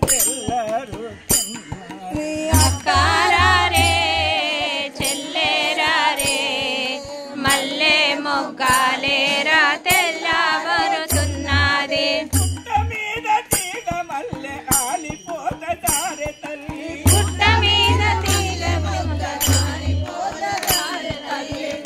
తెల్లరుచున్నది అక్కారారే చెల్లేరారే మల్లె మొగ్గలేరా తెల్లవరుచున్నది పుట్ట మీద తీగ మల్లె ఆలిపోతారే తల్లి పుట్ట మీద తీగ మొగ్గలేరా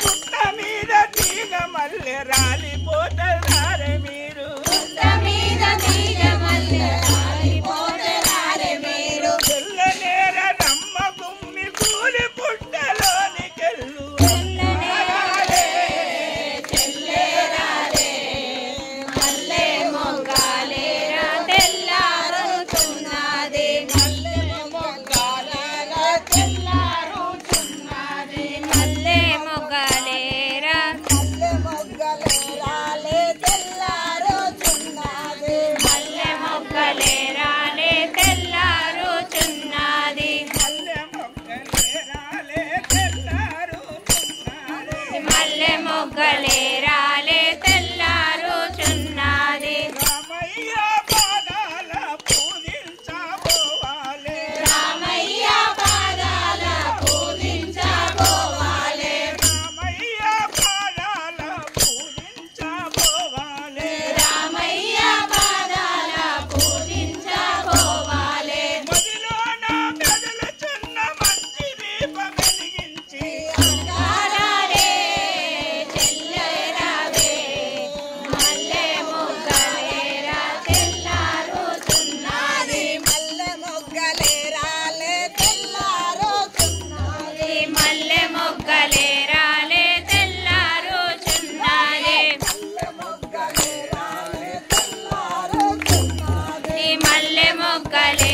పుట్ట మీద తీగ మల్లె రాలిపోతారే మీరు పుట్ట మీద తీగ మల్లె రాలిపోతారే మీరు తెల్లనేర రమ్మ గుమ్మి కూలి పుట్టలోనికెళ్ళు చెల్లేరారే మల్లె మొగ్గలేరా తెల్లవరుచున్నది మల్లె మొగ్గలేరా తెల్లవరుచున్నది మల్లె మొగ్గలేరా మల్లె మొగ్గలేరాలే తెల్లారుచున్నది మల్లె మొగ్గలేరాలే తెల్లారుచున్నది రామయ్య పాదాల పూజించబోవాలే రామయ్య పాదాల పూజించబోవాలే రామయ్య పాదాల పూజించబోవాలే రామయ్య పాదాల పూజించబోవాలే మదిలోన మెదలుచున్న మంచి దీపం వెలిగించి అక్కారారే చెల్లేరావే మల్లె మొగ్గలేరా తెల్లారుచున్నది మల్లె మొగ్గలేరాలే తెల్లారుచున్నది మల్లె మొగ్గలేరాలే తెల్లారుచున్నది మల్లె మొగ్గలే